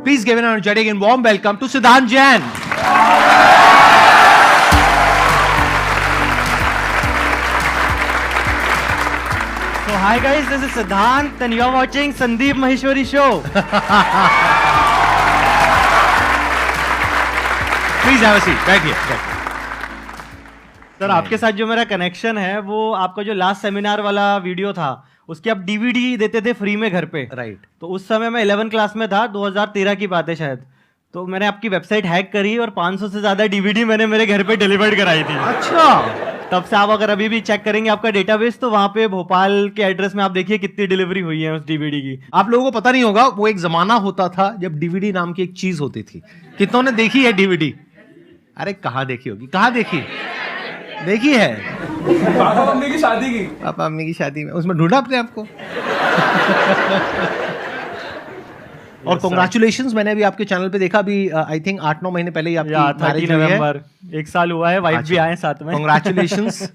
Please give an energetic and warm welcome to Siddhant Jain. So hi guys, this is Siddhant and you're watching Sandeep Maheshwari Show. Please have a seat. बैठिए. Sir आपके साथ जो मेरा connection है वो आपका जो last seminar वाला वीडियो था उसकी आप डीवीडी देते थे फ्री में घर पे. राइट. तो उस समय मैं 11 क्लास में था, 2013 की बात है शायद. तो मैंने आपकी वेबसाइट हैक करी और 500 से ज्यादा डीवीडी मैंने मेरे घर पे डिलीवर्ड कराई थी. अच्छा. तब से आप अगर अभी भी चेक करेंगे आपका डेटाबेस तो वहां पे भोपाल के एड्रेस में आप देखिए कितनी डिलीवरी हुई है उस डीवीडी की. आप लोगों को पता नहीं होगा, वो एक जमाना होता था जब डीवीडी नाम की एक चीज होती थी. कितनों ने देखी है डीवीडी? अरे कहाँ देखी होगी, कहाँ देखी है? पापा मम्मी की शादी की. पापा मम्मी की शादी में उसमें ढूंढा अपने आपको. और कॉन्ग्रेचुलेशंस, मैंने अभी आपके चैनल पे देखा, अभी आई थिंक 8-9 महीने पहले ही आपकी मैरिज हुई है. एक साल हुआ है, वाइफ भी आए साथ में. कॉन्ग्रेचुलेशंस.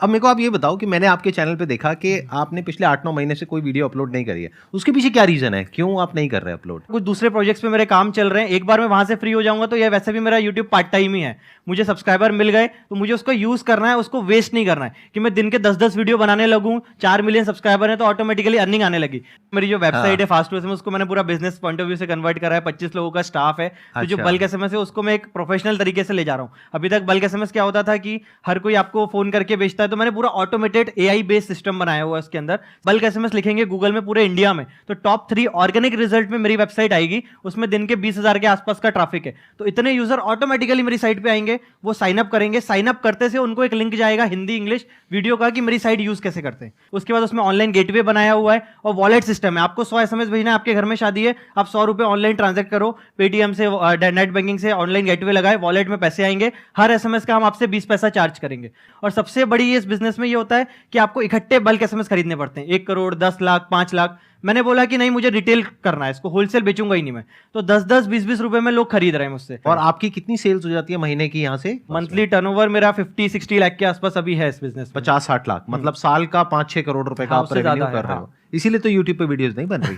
अब मेरे को आप ये बताओ कि मैंने आपके चैनल पे देखा कि आपने पिछले 8-9 महीने से कोई वीडियो अपलोड नहीं करी है. उसके पीछे क्या रीजन है, क्यों आप नहीं कर रहे अपलोड? कुछ दूसरे प्रोजेक्ट्स पे मेरे काम चल रहे हैं. एक बार मैं वहां से फ्री हो जाऊंगा तो ये वैसे भी मेरा यूट्यूब पार्ट टाइम ही है. मुझे सब्सक्राइबर मिल गए तो मुझे उसको यूज करना है, उसको वेस्ट नहीं करना है कि मैं दिन के 10-10 वीडियो बनाने लगूं. 4 मिलियन सब्सक्राइबर है तो ऑटोमेटिकली अर्निंग आने लगी. मेरी जो वेबसाइट है फास्ट में उसको मैंने पूरा बिजनेस पॉइंट ऑफ व्यू से कन्वर्ट करा है. 25 लोगों का स्टाफ है. तो जो बल्क एसएमएस है उसको मैं एक प्रोफेशनल तरीके से ले जा रहा हूँ. अभी तक बल्क एसएमएस क्या होता था कि हर कोई आपको फोन करके बेचता है, तो मैंने पूरा ऑटोमेटेड एआई बेस्ड सिस्टम बनाया हुआ है. उसके अंदर बल्क एसएमएस लिखेंगे गूगल में पूरे इंडिया में तो टॉप 3 ऑर्गेनिक रिजल्ट में मेरी वेबसाइट आएगी. उसमें दिन के 20,000 के आसपास का ट्रैफिक है. तो इतने यूजर ऑटोमेटिकली मेरी साइट पे आएंगे, वो साइन अप करेंगे. साइन अप करते से उनको एक लिंक जाएगा हिंदी इंग्लिश वीडियो का कि मेरी साइट यूज कैसे करते हैं. उसके बाद उसमें ऑनलाइन गेटवे बनाया हुआ है और वॉलेट सिस्टम है. आपको 100 एसएमएस भेजना है, आपके घर में शादी है, आप 100 रुपए ऑनलाइन ट्रांजैक्ट करो पेटीएम से, नेट बैंकिंग से, ऑनलाइन गेटवे लगाए, वॉलेट में पैसे आएंगे. हर एसएमएस का हम आपसे 20 पैसा चार्ज करेंगे. और सबसे बड़ी ये इस बिजनेस में ये होता है कि आपको इकट्ठे बल्क एसएमएस खरीदने पड़ते हैं. 1 करोड़, 10 लाख, 5 लाख. मैंने बोला कि नहीं, मुझे रिटेल करना है, इसको होलसेल बेचूंगा ही नहीं मैं. तो 10-10, 20-20 रुपए में लोग खरीद रहे हैं मुझसे. और आपकी कितनी सेल्स हो जाती है महीने की यहाँ से? मंथली टर्नओवर मेरा 50-60 लाख के आसपास अभी है इस बिजनेस. 50-60 लाख, मतलब साल का 5-6 करोड़ रुपए का आप रेवेन्यू कर रहे हो. इसीलिए तो यूट्यूब पे वीडियोस नहीं बन रही.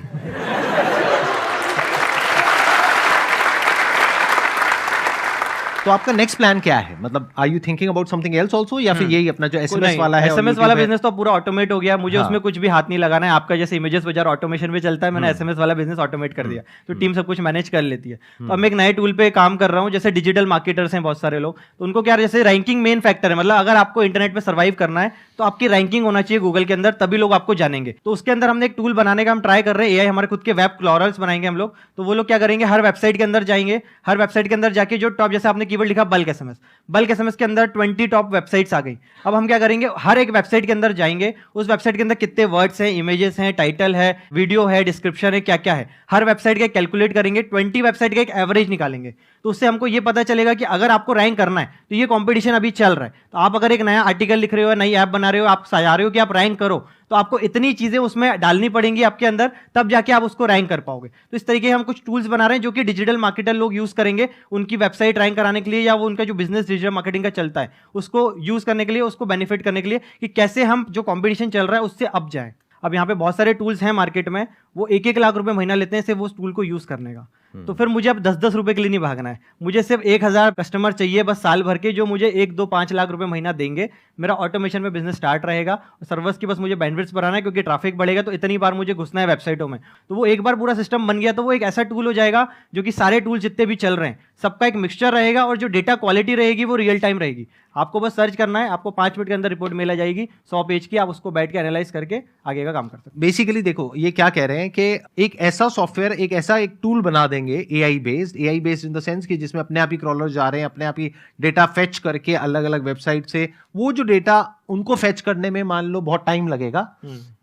तो आपका नेक्स्ट प्लान क्या है? मतलब are you thinking about something else also, या फिर यही अपना जो एसएमएस वाला है? एसएमएस वाला बिजनेस तो पूरा ऑटोमेट हो गया. मुझे उसमें कुछ भी हाथ नहीं लगाना है. आपका जैसे इमेजेस बाजार ऑटोमेशन में चलता है, मैंने एसएमएस वाला बिजनेस ऑटोमेट कर दिया. तो टीम सब कुछ मैनेज कर लेती है. तो अब मैं एक नए टूल पे काम कर रहा हूँ. जैसे डिजिटल मार्केटर्स हैं बहुत सारे लोग, तो उनको क्या, जैसे रैंकिंग मेन फैक्टर है. मतलब अगर आपको इंटरनेट पे सर्वाइव करना है तो आपकी रैंकिंग होना चाहिए गूगल के अंदर, तभी लोग आपको जानेंगे. तो उसके अंदर हमने एक टूल बनाने का हम ट्राई कर रहे हैं. एआई हमारे खुद के वेब क्लॉरल्स बनाएंगे हम लोग. तो वो लोग क्या करेंगे, हर वेबसाइट के अंदर जाएंगे, हर वेबसाइट के अंदर जाके जो टॉप, जैसे आपने कीवर्ड लिखा बल्क एसएमएस के अंदर 20 टॉप वेबसाइट्स आ गई. अब हम क्या करेंगे, हर एक वेबसाइट के अंदर जाएंगे, उस वेबसाइट के अंदर कितने वर्ड्स हैं, इमेजेस हैं, टाइटल है, वीडियो है, डिस्क्रिप्शन है, क्या क्या है, हर वेबसाइट का कैलकुलेट करेंगे. 20 वेबसाइट का एक एवरेज निकालेंगे. तो उससे हमको ये पता चलेगा कि अगर आपको रैंक करना है तो ये कंपटीशन अभी चल रहा है. तो आप अगर एक नया आर्टिकल लिख रहे हो, नई ऐप बना रहे हो, आप चाह रहे हो कि आप रैंक करो, तो आपको इतनी चीजें उसमें डालनी पड़ेंगी आपके अंदर, तब जाके आप उसको रैंक कर पाओगे. तो इस तरीके हम कुछ टूल्स बना रहे हैं जो कि डिजिटल मार्केटर लोग यूज करेंगे उनकी वेबसाइट रैंक कराने के लिए, या वो उनका जो बिजनेस डिजिटल मार्केटिंग का चलता है उसको यूज करने के लिए, उसको बेनिफिट करने के लिए कि कैसे हम जो कंपटीशन चल रहा है उससे अप जाएं. अब यहाँ पे बहुत सारे टूल्स हैं मार्केट में, वो 1-1 लाख रुपए महीना लेते हैं सिर्फ उस टूल को यूज करने का. तो फिर मुझे अब 10-10 रुपए के लिए नहीं भागना है. मुझे सिर्फ 1000 कस्टमर चाहिए बस साल भर के, जो मुझे 1-2-5 लाख रुपए महीना देंगे. मेरा ऑटोमेशन में बिजनेस स्टार्ट रहेगा. सर्वर्स की बस मुझे बैंडविड्थ बढ़ाना है, क्योंकि ट्रैफिक बढ़ेगा तो इतनी बार मुझे घुसना है वेबसाइटों में. तो वो एक बार पूरा सिस्टम बन गया तो वो एक ऐसा टूल हो जाएगा जो कि सारे टूल जितने भी चल रहे हैं सबका एक मिक्सचर रहेगा. और जो डेटा क्वालिटी रहेगी वो रियल टाइम रहेगी. आपको बस सर्च करना है, आपको 5 मिनट के अंदर रिपोर्ट मिल जाएगी 100 पेज की. आप उसको बैठ के एनालाइज करके आगे का काम कर सकते हैं. बेसिकली देखो, ये क्या कह रहे हैं कि एक ऐसा सॉफ्टवेयर, एक ऐसा एक टूल बना देंगे AI based in the sense कि जिसमें अपने आप ही क्रॉलर जा रहे हैं, अपने आप ही डेटा फेच करके अलग अलग वेबसाइट से, वो जो डेटा उनको फेच करने में मान लो बहुत टाइम लगेगा.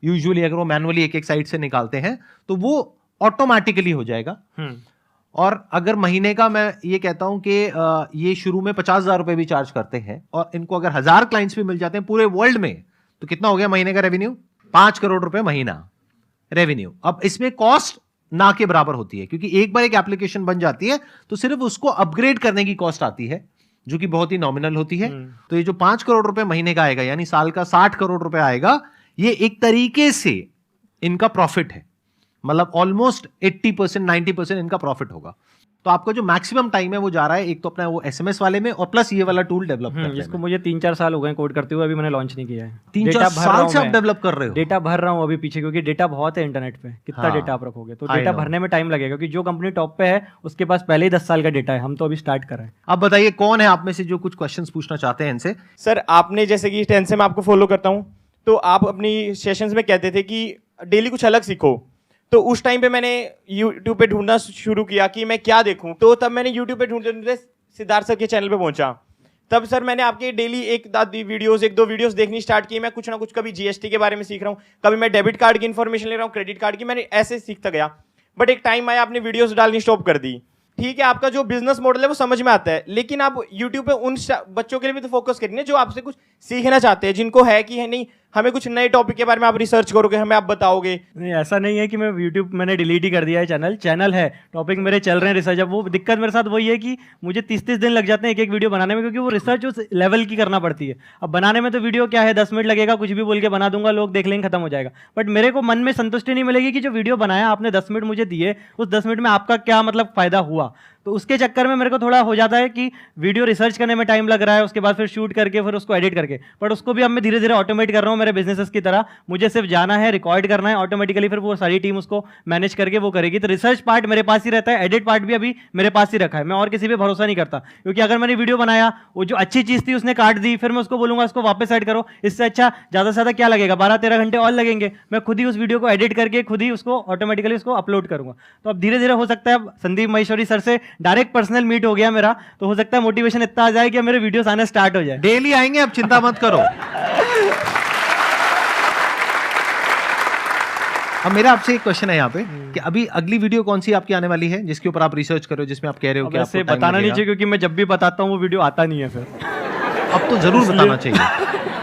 यूजुअली अगर वो मैनुअली एक साइट से निकालते हैं तो वो ऑटोमेटिकली हो जाएगा. और अगर महीने का मैं ये कहता हूं कि ये शुरू में 50,000 रुपए भी चार्ज करते हैं, और इनको अगर 1000 क्लाइंट्स भी मिल जाते हैं पूरे वर्ल्ड में, तो कितना हो गया महीने का रेवेन्यू? 5 करोड़ रुपए महीना रेवेन्यू. अब इसमें कॉस्ट ना के बराबर होती है, क्योंकि एक बार एक एप्लीकेशन बन जाती है तो सिर्फ उसको अपग्रेड करने की कॉस्ट आती है, जो कि बहुत ही नॉमिनल होती है. तो ये जो 5 करोड़ रुपए महीने का आएगा, यानी साल का 60 करोड़ रुपए आएगा, ये एक तरीके से इनका प्रॉफिट है. मतलब ऑलमोस्ट 80% 90% इनका प्रॉफिट होगा। तो आपका जो मैक्सिमम टाइम है वो जा रहा है एक तो अपना वो एसएमएस वाले में और प्लस ये वाला टूल डेवलप करने जिसको में। मुझे 3-4 साल हो गए कोड करते हुए, अभी मैंने लॉन्च नहीं किया है। 3-4 डेटा भर रहा साल हूं से आप मैं। डेवलप कर रहे हो? डेटा भर रहा हूँ अभी पीछे, क्योंकि डेटा बहुत है इंटरनेट पे, कितना हाँ, डेटा आप रखोगे, तो I डेटा know। भरने में टाइम लगेगा, क्योंकि जो कंपनी टॉप पे है उसके पास पहले ही 10 साल का डेटा है, हम तो अभी स्टार्ट कर रहे हैं। अब बताइए कौन है आप में से जो कुछ क्वेश्चंस पूछना चाहते हैं इनसे? सर आपने जैसे कि 10 से मैं आपको फॉलो करता हूँ, तो आप अपनी सेशंस में कहते थे कि डेली कुछ अलग सीखो। तो उस टाइम पे मैंने यूट्यूब पे ढूंढना शुरू किया कि मैं क्या देखूं, तो तब मैंने यूट्यूब पे ढूंढते ढूंढते सिद्धार्थ सर के चैनल पे पहुंचा। तब सर मैंने आपके डेली एक दो वीडियोस देखनी स्टार्ट की। मैं कुछ ना कुछ, कभी जीएसटी के बारे में सीख रहा हूँ, कभी मैं डेबिट कार्ड की इन्फॉर्मेशन ले रहा हूँ, क्रेडिट कार्ड की, मैंने ऐसे सीखता गया। बट एक टाइम आया आपने वीडियोस डालनी स्टॉप कर दी। ठीक है, आपका जो बिजनेस मॉडल है वो समझ में आता है, लेकिन आप यूट्यूब पे उन बच्चों के लिए भी तो फोकस करिए जो आपसे कुछ सीखना चाहते हैं, जिनको है कि है नहीं हमें कुछ नए टॉपिक के बारे में आप रिसर्च करोगे, हमें आप बताओगे। नहीं, ऐसा नहीं है कि मैं यूट्यूब मैंने डिलीट ही कर दिया है। चैनल है, टॉपिक मेरे चल रहे हैं रिसर्च। अब वो दिक्कत मेरे साथ वही है कि मुझे 30-30 दिन लग जाते हैं एक वीडियो बनाने में, क्योंकि वो रिसर्च उस लेवल की करना पड़ती है। अब बनाने में तो वीडियो क्या है, 10 मिनट लगेगा, कुछ भी बोल के बना दूंगा, लोग देख लेंगे, खत्म हो जाएगा। बट मेरे को मन में संतुष्टि नहीं मिलेगी कि जो वीडियो बनाया आपने 10 मिनट मुझे दिए, उस 10 मिनट में आपका क्या मतलब फायदा हुआ। तो उसके चक्कर में मेरे को थोड़ा हो जाता है कि वीडियो रिसर्च करने में टाइम लग रहा है, उसके बाद फिर शूट करके फिर उसको एडिट करके, बट उसको भी अब मैं धीरे धीरे ऑटोमेट कर रहा हूँ मेरे बिजनेसेस की तरह। मुझे सिर्फ जाना है, रिकॉर्ड करना है, ऑटोमेटिकली फिर वो सारी टीम उसको मैनेज करके वो करेगी। तो रिसर्च पार्ट मेरे पास ही रहता है, एडिट पार्ट भी अभी मेरे पास ही रखा है। मैं और किसी पे भरोसा नहीं करता, क्योंकि अगर मैंने वीडियो बनाया, वो जो अच्छी चीज थी उसने काट दी, फिर मैं उसको बोलूंगा उसको वापस ऐड करो, इससे अच्छा ज्यादा से ज्यादा क्या लगेगा, 12-13 घंटे और लगेंगे। मैं खुद ही उस वीडियो को एडिट करके खुद ही उसको ऑटोमेटिकली उसको अपलोड करूंगा। तो अब धीरे धीरे हो सकता है, अब संदीप महेश्वरी सर से डायरेक्ट पर्सनल मीट हो गया मेरा, तो हो सकता है मोटिवेशन इतना आ जाए कि मेरे वीडियोस आने स्टार्ट हो जाए। डेली आएंगे, अब चिंता मत करो। अब मेरा आपसे एक क्वेश्चन है यहाँ पे कि अभी अगली वीडियो कौन सी आपकी आने वाली है जिसके ऊपर आप रिसर्च करो, जिसमें आप कह रहे हो कि वैसे आपको टाइम बताना नहीं लगेगा? चाहिए, क्योंकि मैं जब भी बताता हूँ वो वीडियो आता नहीं है फिर। अब तो जरूर बताना चाहिए,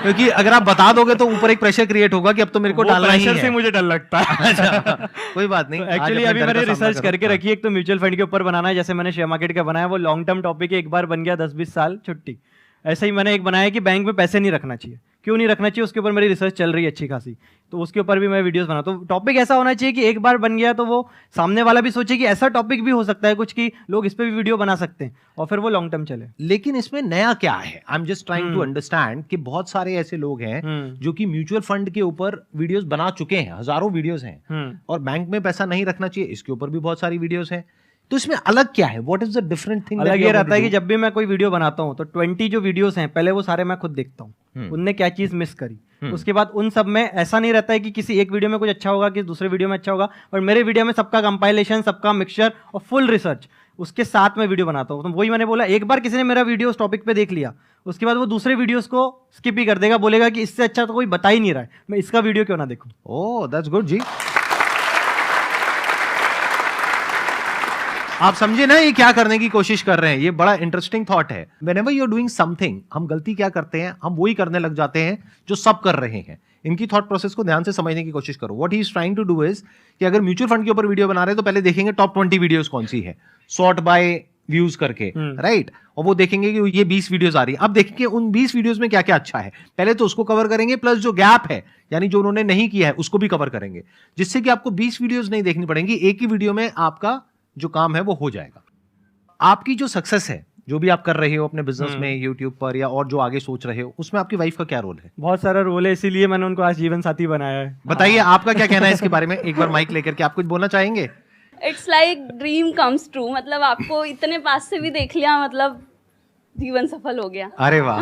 क्योंकि अगर आप बता दोगे तो ऊपर एक प्रेशर क्रिएट होगा कि अब तो मेरे को डालना ही प्रेशर से है। मुझे डर लगता है। अच्छा, कोई बात नहीं। एक्चुअली अभी मैंने रिसर्च करके रखी है। एक तो म्यूचुअल फंड के ऊपर बनाना है, जैसे मैंने शेयर मार्केट का बनाया, वो लॉन्ग टर्म टॉपिक है, एक बार बन गया 10-20 साल छुट्टी। ऐसे ही मैंने एक बनाया कि बैंक में पैसे नहीं रखना चाहिए, क्यों नहीं रखना चाहिए, उसके ऊपर मेरी रिसर्च चल रही है अच्छी खासी, तो उसके ऊपर भी मैं वीडियोस बनाता हूँ। टॉपिक ऐसा होना चाहिए कि एक बार बन गया तो वो सामने वाला भी सोचे कि ऐसा टॉपिक भी हो सकता है कुछ, कि लोग इस पे भी वीडियो बना सकते हैं, और फिर वो लॉन्ग टर्म चले। लेकिन इसमें नया क्या है? I am just trying to understand कि बहुत सारे ऐसे लोग हैं जो कि म्यूचुअल फंड के ऊपर वीडियोस बना चुके हैं, हजारों वीडियोस हैं, और बैंक में पैसा नहीं रखना चाहिए, इसके ऊपर भी बहुत सारी वीडियोस हैं। तो इसमें अलग क्या है? What is the different thing? अलग ये रहता है कि जब भी मैं कोई वीडियो बनाता हूँ तो 20 जो वीडियोस हैं पहले वो सारे मैं खुद देखता हूँ, उनने क्या चीज मिस करी। उसके बाद उन सब में ऐसा नहीं रहता है कि किसी एक वीडियो में कुछ अच्छा होगा, कि दूसरे वीडियो में अच्छा होगा, और मेरे वीडियो में सबका कंपाइलेशन, सबका मिक्सचर और फुल रिसर्च उसके साथ में वीडियो बनाता हूँ। तो वही मैंने बोला, एक बार किसी ने मेरा वीडियो उस टॉपिक पे देख लिया, उसके बाद वो दूसरे वीडियोस को स्किप ही कर देगा, बोलेगा कि इससे अच्छा तो कोई बता ही नहीं रहा है, मैं इसका वीडियो क्यों ना देखूं। ओह दैट्स गुड जी। आप समझे ना ये क्या करने की कोशिश कर रहे हैं? ये बड़ा इंटरेस्टिंग थॉट है। Whenever you are doing something, हम गलती क्या करते हैं, हम वही करने लग जाते हैं जो सब कर रहे हैं। इनकी थॉट प्रोसेस को ध्यान से समझने की कोशिश करो। What he is trying to do is कि अगर म्यूचुअल फंड के ऊपर वीडियो बना रहे हैं तो पहले देखेंगे टॉप 20 वीडियोस कौन सी है, सॉर्ट बाय व्यूज करके, राइट? और वो देखेंगे कि ये 20 वीडियोस आ रही है। अब देखेंगे उन 20 वीडियोस में क्या क्या अच्छा है, पहले तो उसको कवर करेंगे, प्लस जो गैप है यानी जो उन्होंने नहीं किया है उसको भी कवर करेंगे, जिससे कि आपको 20 वीडियोस नहीं देखनी पड़ेंगी, एक ही वीडियो में आपका जो काम है वो हो जाएगा। आपकी जो सक्सेस है, जो भी आप कर रहे हो अपने बिजनेस में, यूट्यूब पर या और जो आगे सोच रहे हो, उसमें आपकी वाइफ का क्या रोल है? बहुत सारा रोल है, इसीलिए मैंने उनको आज जीवन साथी बनाया है। बताइए आपका क्या कहना है इसके बारे में। एक बार माइक लेकर के आप कुछ बोलना चाहेंगे? It's like dream comes true, मतलब आपको इतने पास से भी देख लिया, मतलब जीवन सफल हो गया। अरे वाह।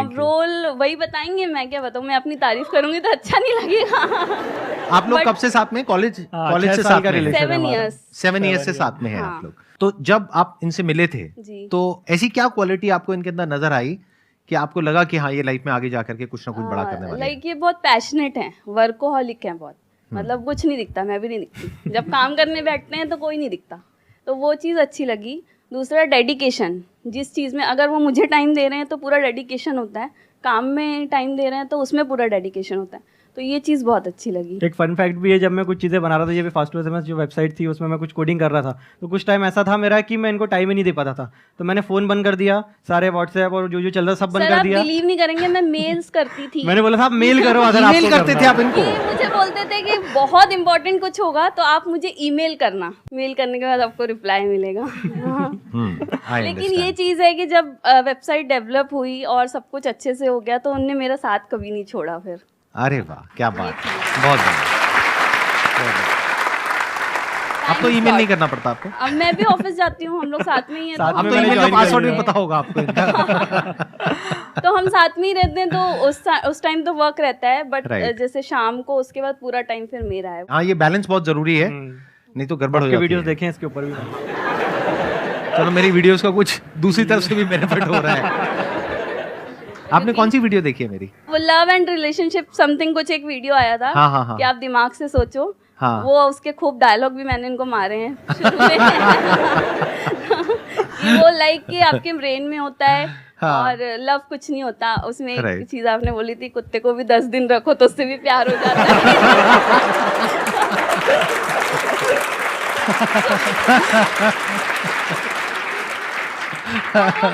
रोल वही बताएंगे, मैं क्या बताऊं, मैं अपनी तारीफ करूंगी तो अच्छा नहीं लगेगा। आप लोग कब से साथ में? कॉलेज से साथ में? 7 years। 7 years से साथ में हैं हाँ। आप लोग। तो जब आप इनसे मिले थे जी। तो ऐसी क्या क्वालिटी आपको इनके अंदर नजर आई कि आपको लगा कि हाँ ये लाइफ में आगे जाकर के कुछ ना कुछ बड़ा करने वाले हैं? लाइक ये बहुत पैशनेट हैं, वर्कोहॉलिक हैं बहुत, मतलब कुछ नहीं दिखता, मैं भी नहीं दिखती, जब काम करने बैठते हैं तो कोई नहीं दिखता, तो वो चीज़ अच्छी लगी। दूसरा डेडिकेशन, जिस चीज़ में अगर वो मुझे टाइम दे रहे हैं तो पूरा डेडिकेशन होता है, काम में टाइम दे रहे हैं तो उसमें पूरा डेडिकेशन होता है, तो ये चीज़ बहुत अच्छी लगी। एक फन फैक्ट भी है, जब मैं कुछ चीज़ें बना रहा था, ये भी फास्ट एसएमएस जो वेबसाइट थी उसमें मैं कुछ कोडिंग कर रहा था, तो कुछ टाइम ऐसा था मेरा कि मैं इनको टाइम ही नहीं दे पाता था, तो मैंने फ़ोन बंद कर दिया, सारे व्हाट्सएप और जो चल रहा सब बंद सर कर आप दिया। बिलीव नहीं करेंगे, मैं मेल्स करती थी। मैंने बोला था आप मेल करो, अगर ईमेल आपको करते करना थे है। आप इनको? ये मुझे बोलते बोलते थे कि बहुत इंपॉर्टेंट कुछ होगा तो आप मुझे ईमेल करना, मेल करने के बाद आपको रिप्लाई मिलेगा। हाँ। लेकिन ये चीज़ है कि जब वेबसाइट डेवलप हुई और सब कुछ अच्छे से हो गया तो उनने मेरा साथ कभी नहीं छोड़ा फिर। अरे वाह, क्या बात है, बहुत बढ़िया। अब तो ईमेल नहीं करना पड़ता आपको। अब मैं भी ऑफिस जाती हूँ, हम लोग साथ में ही हैं, अब तो तो ईमेल का पासवर्ड भी पता होगा आपको इनका। तो हम साथ में ही रहते हैं, तो उस टाइम तो वर्क रहता है, बट Right. जैसे शाम को उसके बाद पूरा टाइम फिर मेरा है। हाँ, ये बैलेंस बहुत जरूरी है, नहीं तो गड़बड़ हो आपके जाती वीडियोस है। देखें इसके ऊपर भी। चलो, मेरी वीडियोस का कुछ दूसरी तरफ से भी बेनिफिट हो रहा है। आपने कौन सी वीडियो देखी है मेरी? वो लव एंड रिलेशनशिप समथिंग कुछ एक वीडियो आया था। हाँ। कि आप दिमाग से सोचो। हाँ। वो उसके खूब डायलॉग भी मैंने इनको मारे हैं शुरू में। कि वो लाइक कि आपके ब्रेन में होता है। हाँ। और लव कुछ नहीं होता उसमें। एक Right. चीज आपने बोली थी, कुत्ते को भी 10 दिन रखो तो उससे भी प्यार हो जाता है।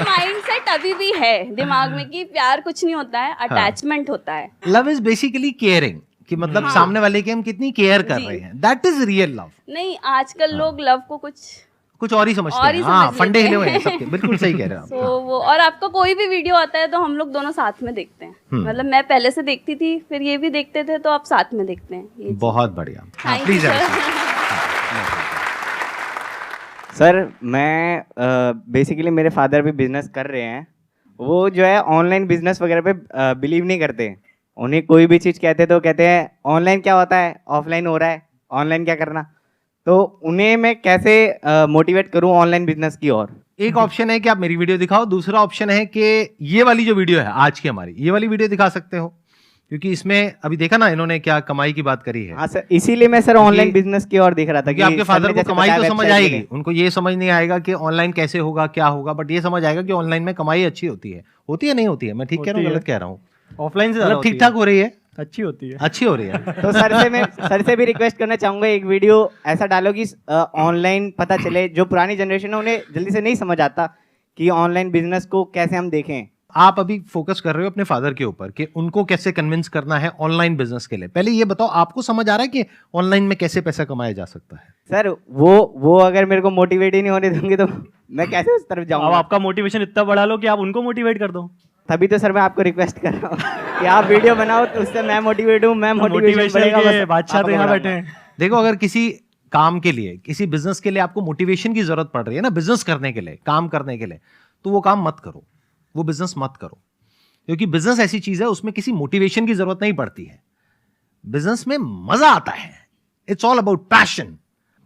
माइंडसेट अभी भी है दिमाग में कि प्यार कुछ नहीं होता है, अटैचमेंट होता है। लव इज बेसिकली केयरिंग, कि मतलब सामने वाले की हम कितनी केयर कर जी। रहे हैं, दैट इज रियल लव। नहीं, आजकल लोग लव को कुछ और ही समझते और ही हैं। हाँ, समझ फंडे लेते हिले हुए हैं हैं। सबके, बिल्कुल सही कह रहे हैं आप। तो वो, और आपका कोई भी वीडियो आता है तो हम लोग दोनों साथ में देखते हैं। मतलब मैं पहले से देखती थी, फिर ये भी देखते थे, तो आप साथ में देखते हैं ये चीज़। बहुत बढ़िया। हाँ, Thank please you, sir. Sir मैं बेसिकली मेरे फादर भी बिजनेस कर रहे हैं। वो जो है ऑनलाइन बिजनेस वगैरह पे बिलीव नहीं करते। उन्हें कोई भी चीज़ कहते तो कहते हैं ऑनलाइन क्या होता है, ऑफलाइन हो रहा है, ऑनलाइन क्या करना। तो उन्हें मैं कैसे मोटिवेट करूं ऑनलाइन बिजनेस की ओर? एक ऑप्शन है कि आप मेरी वीडियो दिखाओ, दूसरा ऑप्शन है कि ये वाली जो वीडियो है आज की हमारी, ये वाली वीडियो दिखा सकते हो, क्योंकि इसमें अभी देखा ना इन्होंने क्या कमाई की बात करी है। हाँ सर, इसीलिए मैं सर ऑनलाइन बिजनेस की ओर दिख रहा था क्योंकि आपके सर फादर ने को जैसे कमाई बताया तो समझ website के आएगी, लिए। उनको ये समझ नहीं आएगा कि ऑनलाइन कैसे होगा, क्या होगा, बट ये समझ आएगा कि ऑनलाइन में कमाई अच्छी होती है नहीं होती है। मैं ठीक कह रहा हूँ, होती है। गलत कह रहा हूँ? ऑफलाइन से ज़्यादा मतलब ठीक ठाक हो रही है, अच्छी होती है। अच्छी हो रही है। तो सर से भी रिक्वेस्ट करना चाहूंगा, एक वीडियो ऐसा डालो कि ऑनलाइन पता चले। जो पुरानी जनरेशन है उन्हें जल्दी से नहीं समझ आता कि ऑनलाइन बिजनेस को कैसे हम देखें। आप अभी फोकस कर रहे हो अपने फादर के ऊपर कि उनको कैसे कन्विंस करना है ऑनलाइन बिजनेस के लिए। पहले ये बताओ, आपको समझ आ रहा है कि ऑनलाइन में कैसे पैसा कमाया जा सकता है? सर वो अगर मेरे को मोटिवेट ही नहीं होने देंगे तो मैं कैसे उस तरफ अब जाऊंगा? आपका मोटिवेशन इतना बढ़ा लो कि आप उनको मोटिवेट कर दो। तभी तो सर मैं आपको रिक्वेस्ट कर रहा हूँ कि आप वीडियो बनाओ तो उससे मैं मोटिवेट हूँ, मैं मोटिवेशन मोटिवेशन बढ़ेगा। के बस बादशाह तो आपको यहाँ बढ़ाऊंगा। बैठे हैं। देखो, अगर किसी काम के लिए, किसी बिजनेस के लिए आपको मोटिवेशन की जरूरत पड़ रही है ना, बिजनेस करने के लिए, काम करने के लिए, तो वो काम मत करो, वो बिजनेस मत करो। क्योंकि बिजनेस ऐसी चीज है, उसमें किसी मोटिवेशन की जरूरत नहीं पड़ती है। बिजनेस में मजा आता है। It's all about passion,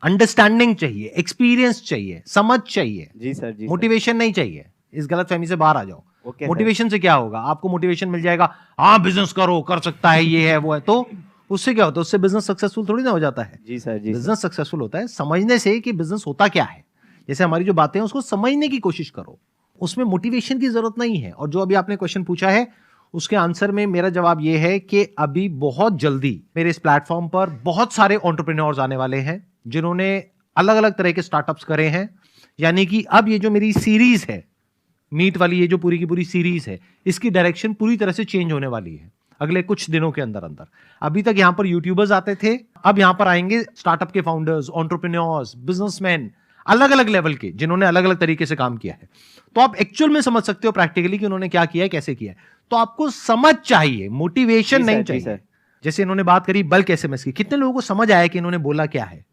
understanding चाहिए, एक्सपीरियंस चाहिए, समझ चाहिए, जी सर, जी सर। मोटिवेशन नहीं चाहिए। इस गलतफहमी से बाहर आ जाओ। Okay sir. मोटिवेशन से क्या होगा? आपको मोटिवेशन मिल जाएगा, हाँ बिजनेस करो, कर सकता है, ये है वो है, तो उससे क्या होता है? उससे बिजनेस सक्सेसफुल थोड़ी ना हो जाता है। जी सर, जी सर। बिजनेस सक्सेसफुल होता है समझने से कि बिजनेस होता क्या है। जैसे हमारी जो बातें हैं उसको समझने की कोशिश करो, उसमें मोटिवेशन की जरूरत नहीं है। और जो अभी आपने क्वेश्चन पूछा है उसके आंसर में मेरा जवाब ये है कि अभी बहुत जल्दी मेरे इस प्लेटफॉर्म पर बहुत सारे एंटरप्रेन्योर्स आने वाले हैं जिन्होंने अलग अलग तरह के स्टार्टअप्स करे हैं। यानी कि अब ये जो मेरी सीरीज है, मीट वाली, ये जो पूरी की पूरी सीरीज है, इसकी डायरेक्शन पूरी तरह से चेंज होने वाली है अगले कुछ दिनों के अंदर अंदर। अभी तक यहां पर यूट्यूबर्स आते थे, अब यहां पर आएंगे स्टार्टअप के फाउंडर्स, एंटरप्रेन्योर्स, बिजनेसमैन, अलग अलग लेवल के, जिन्होंने अलग अलग तरीके से काम किया है। तो आप एक्चुअल में समझ सकते हो प्रैक्टिकली कि उन्होंने क्या किया है, कैसे किया है। तो आपको समझ चाहिए, मोटिवेशन जी सर, नहीं जी चाहिए। सर। जैसे इन्होंने बात करी बल्क एसएमएस की, कितने लोगों को समझ आया कि इन्होंने बोला क्या है?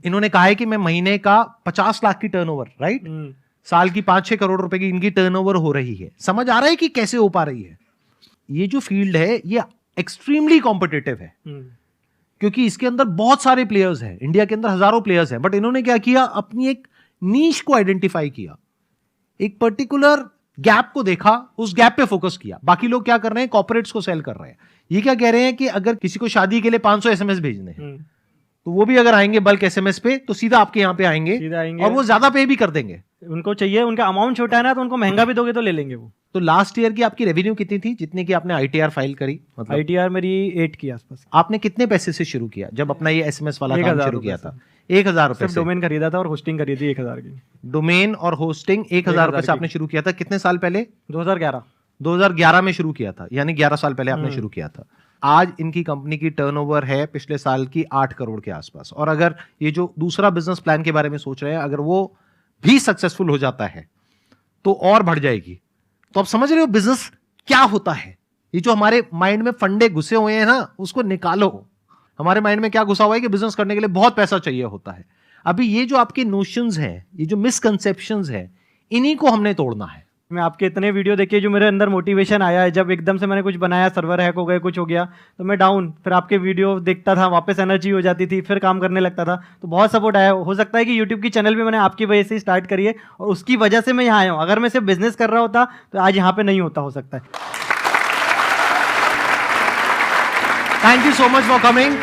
इन्होंने कहा है कि मैं महीने का 50 लाख की टर्नओवर, राइट, साल की 5-6 करोड़ रुपए की इनकी टर्नओवर हो रही है। समझ आ रहा है कि कैसे हो पा रही है? ये जो फील्ड है ये एक्सट्रीमली कॉम्पिटिटिव है, क्योंकि इसके अंदर बहुत सारे प्लेयर्स हैं। इंडिया के अंदर हजारों प्लेयर्स हैं, बट इन्होंने क्या किया? अपनी एक नीश को आइडेंटिफाई किया, एक पर्टिकुलर गैप को देखा, उस गैप पे फोकस किया। बाकी लोग क्या कर रहे हैं? कॉर्पोरेट्स को सेल कर रहे हैं। ये क्या कह रहे हैं कि अगर किसी को शादी के लिए 500 एसएमएस भेजने हैं, तो वो भी अगर आएंगे बल्क एसएमएस पे तो सीधा आपके यहाँ पे आएंगे, सीधा आएंगे। और वो ज्यादा पे भी कर देंगे। उनको चाहिए, उनका अमाउंट छोटा है ना, तो उनको महंगा भी दोगे तो ले लेंगे वो। तो लास्ट ईयर की आपकी रेवेन्यू कितनी थी, जितने की आपने आईटीआर फाइल करी? मतलब आईटीआर मेरी 8 की आसपास। आपने कितने पैसे से शुरू किया जब अपना ये एसएमएस वाला काम 1000 शुरू किया रुपए था? 1000 रुपए सिर्फ से। डोमेन खरीदा था और होस्टिंग खरीदी 1000 की। डोमेन और होस्टिंग 1000 रुपए से 1000 आपने शुरू किया था। कितने साल पहले? 2011। 2011 में शुरू किया था, यानी 11 साल पहले आपने शुरू किया था। आज इनकी कंपनी की टर्नओवर है पिछले साल की 8 करोड़ के आसपास, और अगर ये जो दूसरा बिजनेस प्लान के बारे में सोच रहे हैं, अगर वो भी सक्सेसफुल हो जाता है तो और बढ़ जाएगी। तो आप समझ रहे हो बिजनेस क्या होता है। ये जो हमारे माइंड में फंडे घुसे हुए हैं ना, उसको निकालो। हमारे माइंड में क्या घुसा हुआ है कि बिजनेस करने के लिए बहुत पैसा चाहिए होता है। अभी ये जो आपके नोशंस हैं, ये जो मिसकंसेप्शंस हैं, इन्हीं को हमने तोड़ना है। मैं आपके इतने वीडियो देखिए, जो मेरे अंदर मोटिवेशन आया है, जब एकदम से मैंने कुछ बनाया, सर्वर हैक हो गए, कुछ हो गया, तो मैं डाउन, फिर आपके वीडियो देखता था, वापस एनर्जी हो जाती थी, फिर काम करने लगता था। तो बहुत सपोर्ट आया। हो सकता है कि यूट्यूब की चैनल भी मैंने आपकी वजह से स्टार्ट करी है, और उसकी वजह से मैं यहाँ आया हूँ। अगर मैं सिर्फ बिजनेस कर रहा होता तो आज यहाँ पे नहीं होता, हो सकता है। Thank you so much for coming.